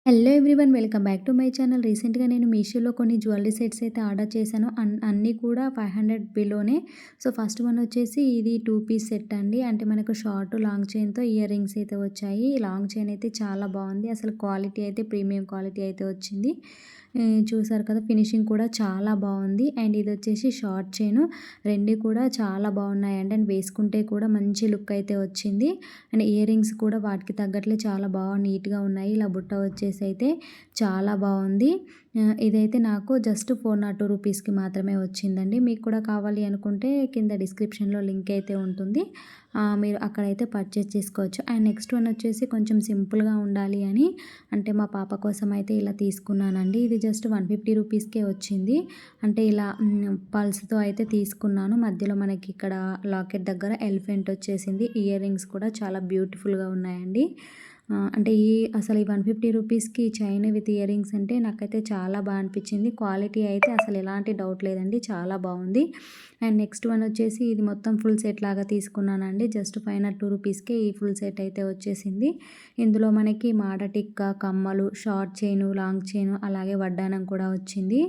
Hello everyone, welcome back to my channel. రీసెంట్‌గా నేను మీషోలో కొన్ని జ్యువెలరీ సెట్స్ అయితే ఆర్డర్ చేశాను. అన్నీ కూడా 500 బిలోనే. సో, ఫస్ట్ వన్ వచ్చేసి ఇది 2 పీస్ సెట్ అండి. అంటే మనకు షార్ట్, లాంగ్ చైన్‌తో ఇయర్ రింగ్స్ అయితే వచ్చాయి. లాంగ్ చైన్ అయితే చాలా బాగుంది. అసలు క్వాలిటీ అయితే ప్రీమియం క్వాలిటీ అయితే వచ్చింది. చూసారు కదా, ఫినిషింగ్ కూడా చాలా బాగుంది. అండ్ ఇది వచ్చేసి షార్ట్ చైను. రెండు కూడా చాలా బాగున్నాయండి. అండ్ వేసుకుంటే కూడా మంచి లుక్ అయితే వచ్చింది. అండ్ ఇయర్ రింగ్స్ కూడా వాటికి తగ్గట్లే చాలా బాగా నీట్‌గా ఉన్నాయి. ఇలా బుట్ట వచ్చేసి అయితే చాలా బాగుంది. ఇదైతే నాకు జస్ట్ 402 రూపీస్‌కి మాత్రమే వచ్చిందండి. మీకు కూడా కావాలి అనుకుంటే కింద డిస్క్రిప్షన్‌లో లింక్ అయితే ఉంటుంది. మీరు అక్కడైతే పర్చేస్ చేసుకోవచ్చు. అండ్ నెక్స్ట్ వన్ వచ్చేసి కొంచెం సింపుల్‌గా ఉండాలి అని, అంటే మా పాప కోసం అయితే ఇలా తీసుకున్నానండి. ఇది జస్ట్ 150 రూపీస్‌కే వచ్చింది. అంటే ఇలా పల్స్‌తో అయితే తీసుకున్నాను. మధ్యలో మనకి ఇక్కడ లాకెట్ దగ్గర ఎలిఫెంట్ వచ్చేసింది. ఇయర్ రింగ్స్ కూడా చాలా బ్యూటిఫుల్‌గా ఉన్నాయండి. అంటే అసలు ఈ 150 రూపీస్‌కి చైన్ విత్ ఇయర్ రింగ్స్ అంటే నాకైతే చాలా బాగా అనిపించింది. క్వాలిటీ అయితే అసలు ఎలాంటి డౌట్ లేదండి, చాలా బాగుంది. అండ్ నెక్స్ట్ వన్ వచ్చేసి ఇది మొత్తం ఫుల్ సెట్ లాగా తీసుకున్నానండి. జస్ట్ 502 రూపీస్‌కే ఈ ఫుల్ సెట్ అయితే వచ్చేసింది. ఇందులో మనకి మాడ టిక్కా, కమ్మలు, షార్ట్ చైను, లాంగ్ చైను, అలాగే వడ్డానం కూడా వచ్చింది.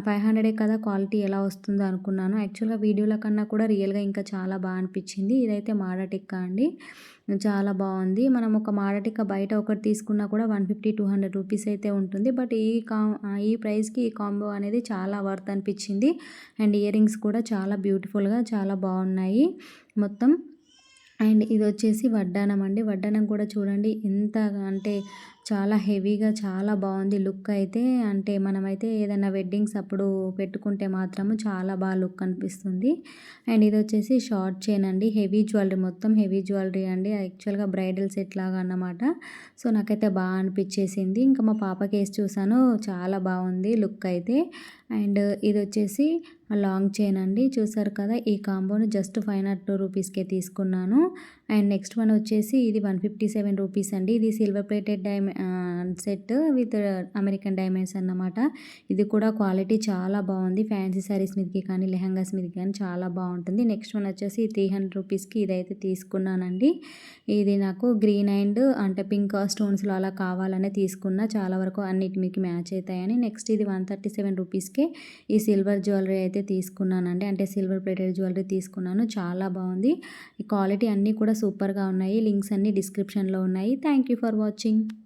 500 కదా, క్వాలిటీ ఎలా వస్తుందో అనుకున్నాను. యాక్చువల్‌గా వీడియోల కన్నా కూడా రియల్‌గా ఇంకా చాలా బాగా అనిపించింది. ఇదైతే మాడ టిక్కా అండి. చాలా బాగుంది. మనం ఒక మాడ టిక్కా బయట ఒకటి తీసుకున్నా కూడా 150, 200 రూపీస్ అయితే ఉంటుంది. బట్ ఈ ప్రైస్‌కి ఈ కాంబో అనేది చాలా వర్త్ అనిపించింది. అండ్ ఇయర్ రింగ్స్ కూడా చాలా బ్యూటిఫుల్‌గా చాలా బాగున్నాయి మొత్తం. అండ్ ఇదొచ్చేసి వడ్డానం అండి. వడ్డానం కూడా చూడండి ఎంత, అంటే చాలా హెవీగా చాలా బాగుంది లుక్ అయితే. అంటే మనమైతే ఏదైనా వెడ్డింగ్స్ అప్పుడు పెట్టుకుంటే మాత్రము చాలా బాగా లుక్ అనిపిస్తుంది. అండ్ ఇదొచ్చేసి షార్ట్ చైన్ అండి. హెవీ జ్యువెలరీ, మొత్తం హెవీ జ్యువెలరీ అండి. యాక్చువల్‌గా బ్రైడల్ సెట్ లాగా అన్నమాట. సో, నాకైతే బాగా అనిపించేసింది. ఇంకా మా పాపకి వేసి చూసాను, చాలా బాగుంది లుక్ అయితే. అండ్ ఇదొచ్చేసి లాంగ్ చైన్ అండి. చూసారు కదా, ఈ కాంబోను జస్ట్ 502 రూపీస్‌కే తీసుకున్నాను. అండ్ నెక్స్ట్ వన్ వచ్చేసి ఇది 157 రూపీస్ అండి. ఇది silver plated set with American diamonds అన్నమాట. ఇది కూడా క్వాలిటీ చాలా బాగుంది. ఫ్యాన్సీ శారీస్ మీదకి కానీ, లెహంగాస్ మీదకి కానీ చాలా బాగుంటుంది. నెక్స్ట్ వన్ వచ్చేసి 300 రూపీస్‌కి ఇదైతే తీసుకున్నానండి. ఇది నాకు గ్రీన్ అండ్ అంటే పింక్ స్టోన్స్‌లో అలా కావాలనే తీసుకున్నా. చాలా వరకు అన్నిటి మీకు మ్యాచ్ అవుతాయని. నెక్స్ట్ ఇది 137 రూపీస్‌కే ఈ సిల్వర్ జ్యువెలరీ అయితే తీసుకున్నానండి. అంటే సిల్వర్ ప్లేటెడ్ జ్యువెలరీ తీసుకున్నాను. చాలా బాగుంది. ఈ క్వాలిటీ అన్నీ కూడా సూపర్‌గా ఉన్నాయి. లింక్స్ అన్నీ డిస్క్రిప్షన్‌లో ఉన్నాయి. Thank you for watching.